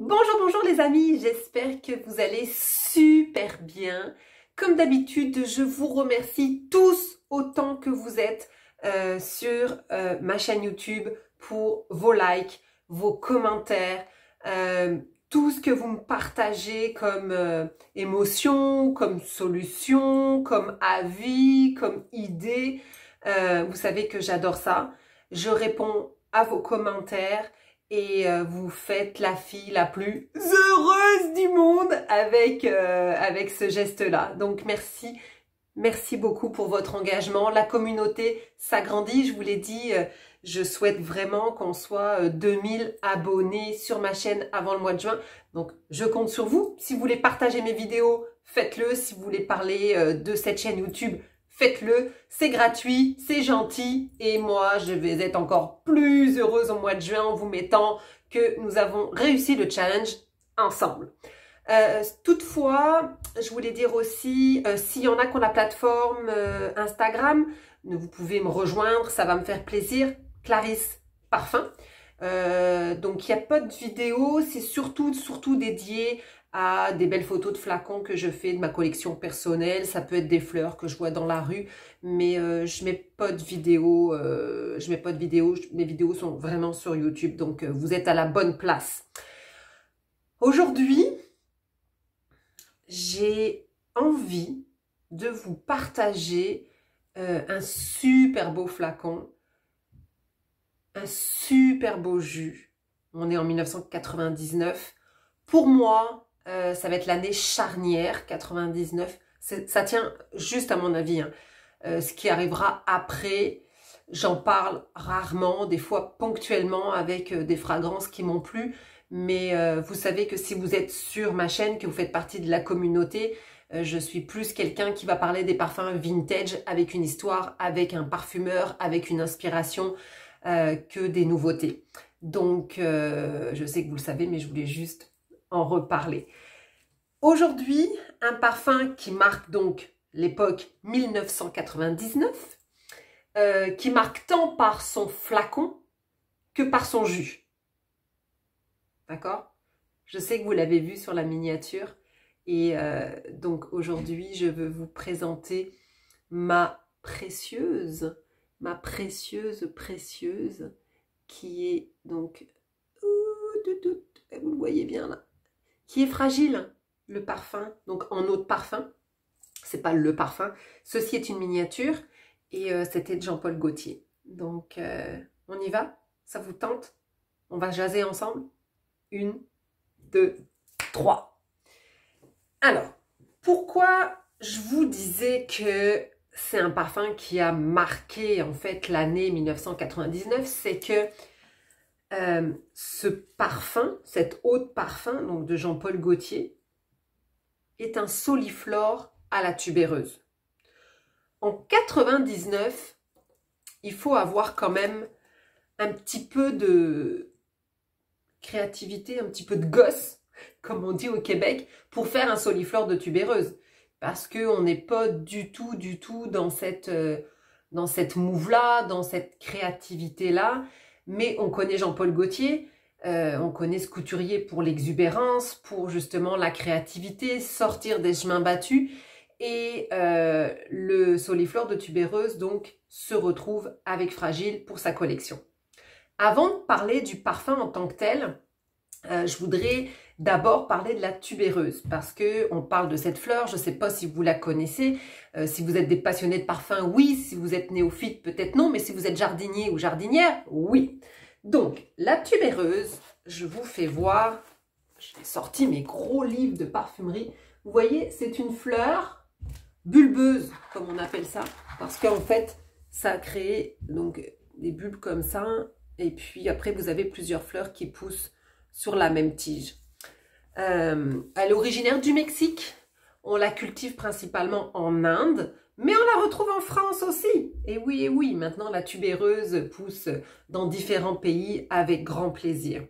Bonjour, bonjour les amis, j'espère que vous allez super bien. Comme d'habitude, je vous remercie tous autant que vous êtes sur ma chaîne YouTube pour vos likes, vos commentaires, tout ce que vous me partagez comme émotion, comme solution, comme avis, comme idée. Vous savez que j'adore ça. Je réponds à vos commentaires. Et vous faites la fille la plus heureuse du monde avec ce geste-là. Donc merci, merci beaucoup pour votre engagement. La communauté s'agrandit, je vous l'ai dit, je souhaite vraiment qu'on soit 2000 abonnés sur ma chaîne avant le mois de juin. Donc je compte sur vous. Si vous voulez partager mes vidéos, faites-le. Si vous voulez parler de cette chaîne YouTube, faites-le, c'est gratuit, c'est gentil et moi je vais être encore plus heureuse au mois de juin en vous mettant que nous avons réussi le challenge ensemble. Toutefois, je voulais dire aussi, s'il y en a qui ont la plateforme Instagram, vous pouvez me rejoindre, ça va me faire plaisir. Clarisse Parfum. Donc il n'y a pas de vidéo, c'est surtout dédié à des belles photos de flacons que je fais de ma collection personnelle. Ça peut être des fleurs que je vois dans la rue, mais je mets pas de vidéo. Mes vidéos sont vraiment sur YouTube, donc vous êtes à la bonne place. Aujourd'hui, j'ai envie de vous partager un super beau flacon, un super beau jus. On est en 1999. Pour moi, ça va être l'année charnière, 99. Ça tient juste à mon avis. Hein. Ce qui arrivera après, j'en parle rarement, des fois ponctuellement avec des fragrances qui m'ont plu. Mais vous savez que si vous êtes sur ma chaîne, que vous faites partie de la communauté, je suis plus quelqu'un qui va parler des parfums vintage avec une histoire, avec un parfumeur, avec une inspiration que des nouveautés. Donc, je sais que vous le savez, mais je voulais juste en reparler. Aujourd'hui, un parfum qui marque donc l'époque 1999, qui marque tant par son flacon que par son jus. D'accord? Je sais que vous l'avez vu sur la miniature et donc aujourd'hui, je veux vous présenter ma précieuse, qui est donc, vous le voyez bien là, qui est fragile, le parfum, donc en eau de parfum. C'est pas le parfum. Ceci est une miniature et c'était de Jean-Paul Gaultier. Donc, on y va? Ça vous tente? On va jaser ensemble? 1, 2, 3. Alors, pourquoi je vous disais que c'est un parfum qui a marqué en fait l'année 1999? C'est que ce parfum, cette eau de parfum donc de Jean-Paul Gaultier, est un soliflore à la tubéreuse. En 99, il faut avoir quand même un petit peu de créativité, un petit peu de gosse, comme on dit au Québec, pour faire un soliflore de tubéreuse. Parce qu'on n'est pas du tout dans cette mouve-là, dans cette créativité-là. Mais on connaît Jean-Paul Gaultier, on connaît ce couturier pour l'exubérance, pour justement la créativité, sortir des chemins battus. Et le soliflore de tubéreuse donc se retrouve avec Fragile pour sa collection. Avant de parler du parfum en tant que tel, je voudrais d'abord parler de la tubéreuse parce que on parle de cette fleur. Je ne sais pas si vous la connaissez, si vous êtes des passionnés de parfum, oui. Si vous êtes néophyte, peut-être non, mais si vous êtes jardinier ou jardinière, oui. Donc, la tubéreuse, je vous fais voir, j'ai sorti mes gros livres de parfumerie. Vous voyez, c'est une fleur bulbeuse, comme on appelle ça, parce qu'en fait, ça a créé donc des bulbes comme ça, et puis après, vous avez plusieurs fleurs qui poussent sur la même tige. Elle est originaire du Mexique. On la cultive principalement en Inde, mais on la retrouve en France aussi. Et oui, maintenant la tubéreuse pousse dans différents pays avec grand plaisir.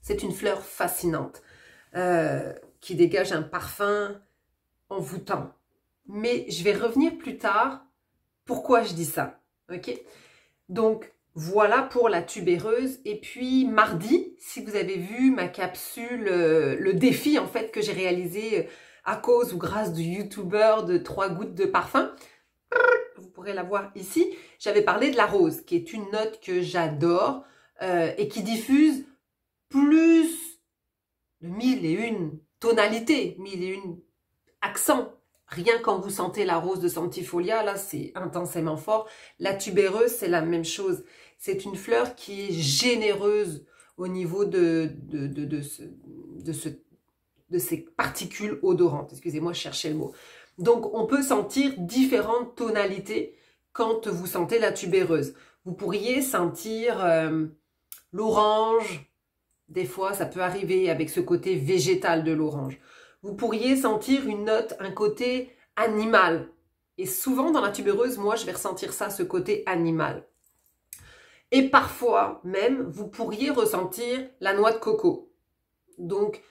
C'est une fleur fascinante qui dégage un parfum envoûtant. Mais je vais revenir plus tard pourquoi je dis ça. Ok? Donc, Voilà pour la tubéreuse. Et puis mardi, si vous avez vu ma capsule, le défi en fait que j'ai réalisé à cause ou grâce du youtubeur de 3 gouttes de parfum, vous pourrez la voir ici, j'avais parlé de la rose, qui est une note que j'adore et qui diffuse plus de 1001 tonalités, 1001 accents. Rien quand vous sentez la rose de Santifolia, là c'est intensément fort. La tubéreuse, c'est la même chose. C'est une fleur qui est généreuse au niveau de ces particules odorantes. Excusez-moi, je cherchais le mot. Donc, on peut sentir différentes tonalités quand vous sentez la tubéreuse. Vous pourriez sentir l'orange. Des fois, ça peut arriver avec ce côté végétal de l'orange. Vous pourriez sentir une note, un côté animal. Et souvent, dans la tubéreuse, moi, je vais ressentir ça, ce côté animal. Et parfois, même, vous pourriez ressentir la noix de coco. Donc,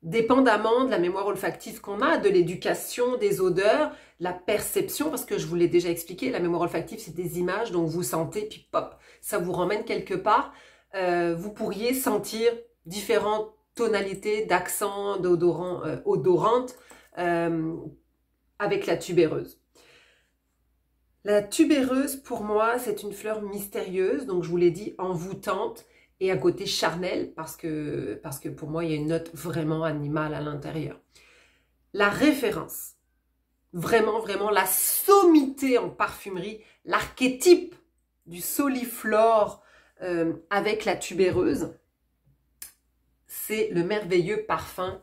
dépendamment de la mémoire olfactive qu'on a, de l'éducation, des odeurs, la perception, parce que je vous l'ai déjà expliqué, la mémoire olfactive, c'est des images, donc vous sentez, puis pop, ça vous ramène quelque part. Vous pourriez sentir différentes tonalités d'accents, d'odorants, odorantes avec la tubéreuse. La tubéreuse, pour moi, c'est une fleur mystérieuse, donc je vous l'ai dit, envoûtante et à côté charnel, parce que pour moi, il y a une note vraiment animale à l'intérieur. La référence, vraiment, vraiment, la sommité en parfumerie, l'archétype du soliflore avec la tubéreuse, c'est le merveilleux parfum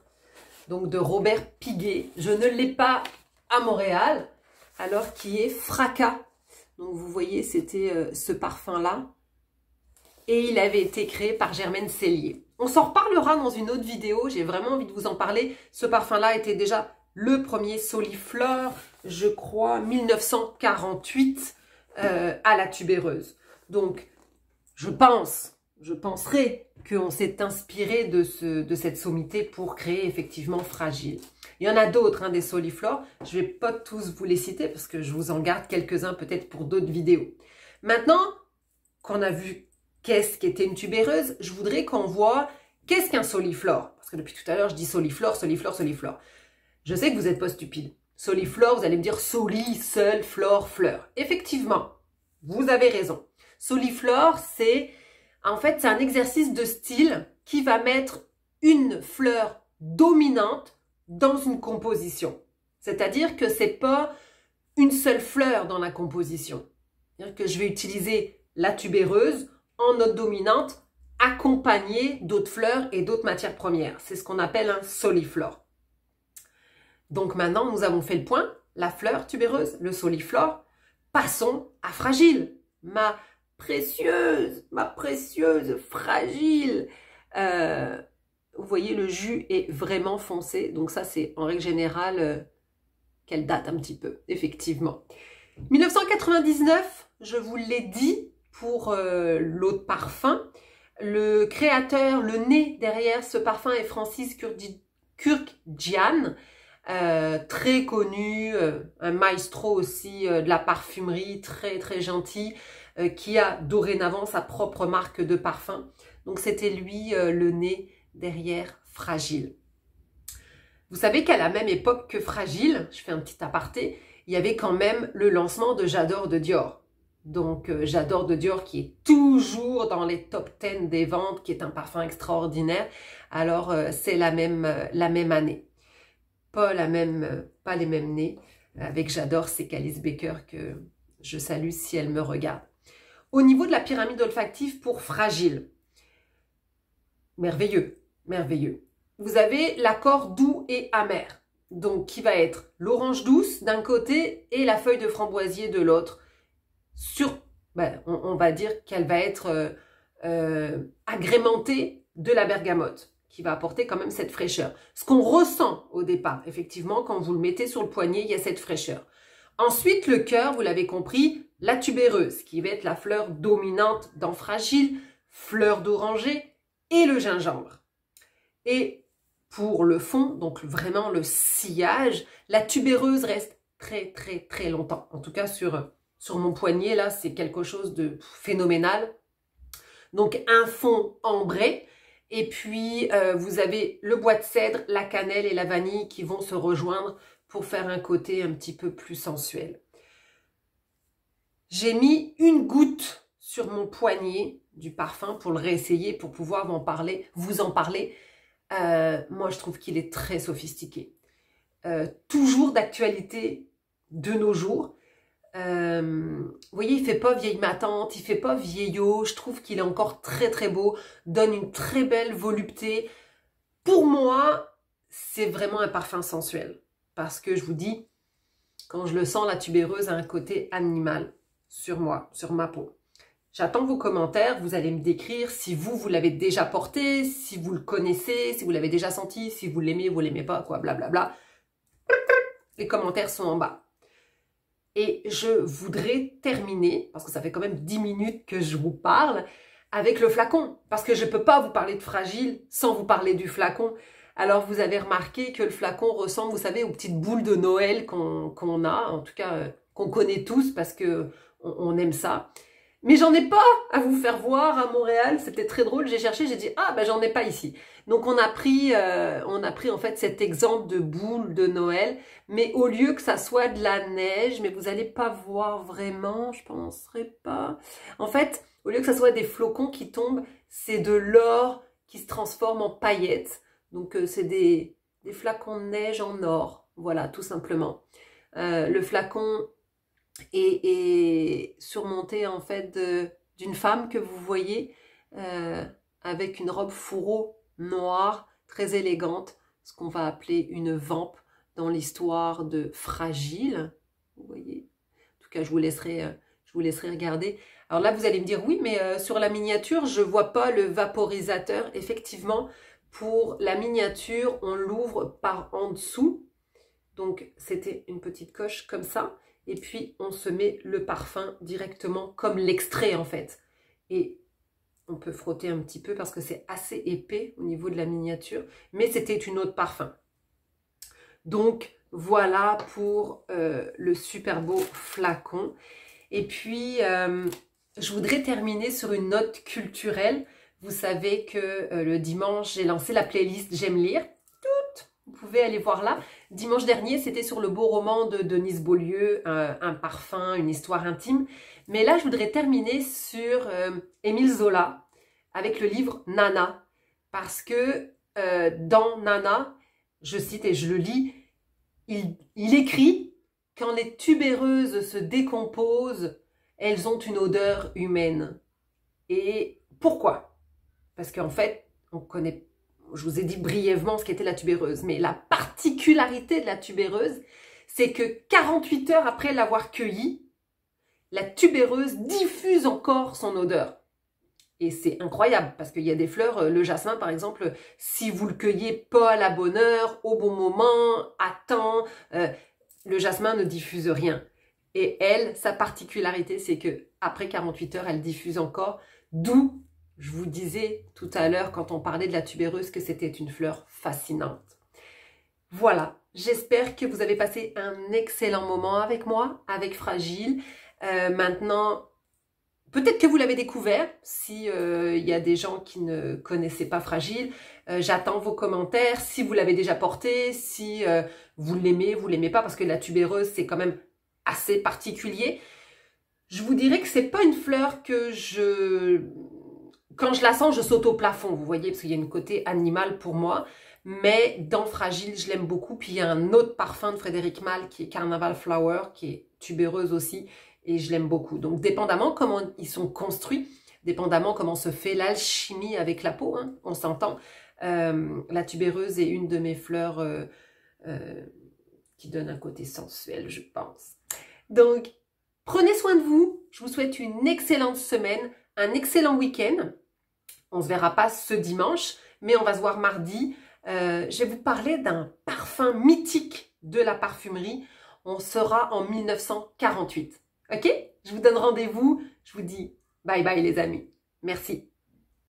donc de Robert Piguet. Je ne l'ai pas à Montréal, alors qui est Fracas. Donc vous voyez, c'était ce parfum-là. Et il avait été créé par Germaine Cellier. On s'en reparlera dans une autre vidéo, j'ai vraiment envie de vous en parler. Ce parfum-là était déjà le premier soliflore, je crois, 1948 à la tubéreuse. Donc, je penserai qu'on s'est inspiré de cette sommité pour créer effectivement Fragile. Il y en a d'autres, hein, des soliflores. Je ne vais pas tous vous les citer parce que je vous en garde quelques-uns peut-être pour d'autres vidéos. Maintenant qu'on a vu qu'est-ce qu'était une tubéreuse, je voudrais qu'on voit qu'est-ce qu'un soliflore. Parce que depuis tout à l'heure, je dis soliflore, soliflore, soliflore. Je sais que vous n'êtes pas stupide. Soliflore, vous allez me dire soli, seul, flore, fleur. Effectivement, vous avez raison. Soliflore, c'est en fait, c'est un exercice de style qui va mettre une fleur dominante dans une composition. C'est-à-dire que c'est pas une seule fleur dans la composition. C'est-à-dire que je vais utiliser la tubéreuse en note dominante accompagnée d'autres fleurs et d'autres matières premières. C'est ce qu'on appelle un soliflore. Donc maintenant, nous avons fait le point. La fleur tubéreuse, le soliflore. Passons à Fragile. Ma précieuse Fragile. Vous voyez, le jus est vraiment foncé. Donc ça, c'est en règle générale, qu'elle date un petit peu, effectivement. 1999, je vous l'ai dit, pour l'eau de parfum. Le créateur, le nez derrière ce parfum est Francis Kurkdjian, très connu, un maestro aussi de la parfumerie, très très gentil, qui a dorénavant sa propre marque de parfum. Donc c'était lui le nez derrière Fragile. Vous savez qu'à la même époque que Fragile, je fais un petit aparté, il y avait quand même le lancement de J'adore de Dior. Donc J'adore de Dior qui est toujours dans les top 10 des ventes, qui est un parfum extraordinaire. Alors c'est la même année. Pas les mêmes nez. Avec J'adore, c'est qu'Alice Baker que je salue si elle me regarde. Au niveau de la pyramide olfactive pour Fragile, merveilleux, merveilleux. Vous avez l'accord doux et amer, donc qui va être l'orange douce d'un côté et la feuille de framboisier de l'autre. On va dire qu'elle va être agrémentée de la bergamote, qui va apporter quand même cette fraîcheur. Ce qu'on ressent au départ, effectivement, quand vous le mettez sur le poignet, il y a cette fraîcheur. Ensuite, le cœur, vous l'avez compris, la tubéreuse, qui va être la fleur dominante dans Fragile, fleur d'oranger et le gingembre. Et pour le fond, donc vraiment le sillage, la tubéreuse reste très très très longtemps. En tout cas sur mon poignet là, c'est quelque chose de phénoménal. Donc un fond ambré. Et puis vous avez le bois de cèdre, la cannelle et la vanille qui vont se rejoindre pour faire un côté un petit peu plus sensuel. J'ai mis une goutte sur mon poignet du parfum pour le réessayer, pour pouvoir vous en parler. Moi, je trouve qu'il est très sophistiqué. Toujours d'actualité de nos jours. Vous voyez, il fait pas vieille ma tante, il fait pas vieillot. Je trouve qu'il est encore très très beau, donne une très belle volupté. Pour moi, c'est vraiment un parfum sensuel. Parce que je vous dis, quand je le sens, la tubéreuse a un côté animal sur moi, sur ma peau. J'attends vos commentaires, vous allez me décrire si vous l'avez déjà porté, si vous le connaissez, si vous l'avez déjà senti, si vous l'aimez pas, quoi, blablabla. Les commentaires sont en bas. Et je voudrais terminer, parce que ça fait quand même 10 minutes que je vous parle, avec le flacon. Parce que je ne peux pas vous parler de Fragile sans vous parler du flacon. Alors vous avez remarqué que le flacon ressemble, vous savez, aux petites boules de Noël qu'on a, en tout cas qu'on connaît tous parce que on aime ça. Mais j'en ai pas à vous faire voir à Montréal, c'était très drôle, j'ai cherché, j'ai dit « Ah, ben j'en ai pas ici ». Donc on a pris en fait cet exemple de boule de Noël, mais au lieu que ça soit de la neige, mais vous allez pas voir vraiment, je penserais pas. En fait, au lieu que ça soit des flocons qui tombent, c'est de l'or qui se transforme en paillettes. Donc c'est des flacons de neige en or, voilà, tout simplement. Le flacon est surmonté en fait d'une femme que vous voyez avec une robe fourreau noire, très élégante, ce qu'on va appeler une vampe dans l'histoire de Fragile. Vous voyez, en tout cas, je vous laisserai regarder. Alors là, vous allez me dire, oui, mais sur la miniature, je vois pas le vaporisateur. Effectivement, pour la miniature, on l'ouvre par en dessous. Donc, c'était une petite coche comme ça. Et puis, on se met le parfum directement comme l'extrait, en fait. Et on peut frotter un petit peu parce que c'est assez épais au niveau de la miniature. Mais c'était une eau de parfum. Donc, voilà pour le super beau flacon. Et puis, je voudrais terminer sur une note culturelle. Vous savez que le dimanche, j'ai lancé la playlist J'aime lire. Vous pouvez aller voir là. Dimanche dernier, c'était sur le beau roman de Denise Beaulieu, un parfum, une histoire intime. Mais là, je voudrais terminer sur Émile Zola avec le livre Nana. Parce que dans Nana, je cite et je le lis, il écrit « Quand les tubéreuses se décomposent, elles ont une odeur humaine. » Et pourquoi? Parce qu'en fait, on connaît, je vous ai dit brièvement ce qu'était la tubéreuse, mais la particularité de la tubéreuse, c'est que 48 heures après l'avoir cueillie, la tubéreuse diffuse encore son odeur. Et c'est incroyable, parce qu'il y a des fleurs, le jasmin par exemple, si vous le cueillez pas à la bonne heure, au bon moment, à temps, le jasmin ne diffuse rien. Et elle, sa particularité, c'est que après 48 heures, elle diffuse encore, d'où je vous disais tout à l'heure quand on parlait de la tubéreuse que c'était une fleur fascinante. Voilà, j'espère que vous avez passé un excellent moment avec moi, avec Fragile. Maintenant, peut-être que vous l'avez découvert, si il y a des gens qui ne connaissaient pas Fragile. J'attends vos commentaires, si vous l'avez déjà porté, si vous l'aimez pas, parce que la tubéreuse, c'est quand même assez particulier. Je vous dirais que c'est pas une fleur que quand je la sens, je saute au plafond, vous voyez, parce qu'il y a une côté animal pour moi. Mais dans Fragile, je l'aime beaucoup. Puis il y a un autre parfum de Frédéric Malle qui est Carnaval Flower, qui est tubéreuse aussi. Et je l'aime beaucoup. Donc, dépendamment comment ils sont construits, dépendamment comment se fait l'alchimie avec la peau, hein, on s'entend. La tubéreuse est une de mes fleurs qui donne un côté sensuel, je pense. Donc, prenez soin de vous. Je vous souhaite une excellente semaine, un excellent week-end. On ne se verra pas ce dimanche, mais on va se voir mardi. Je vais vous parler d'un parfum mythique de la parfumerie. On sera en 1948. Ok? Je vous donne rendez-vous. Je vous dis bye bye les amis. Merci.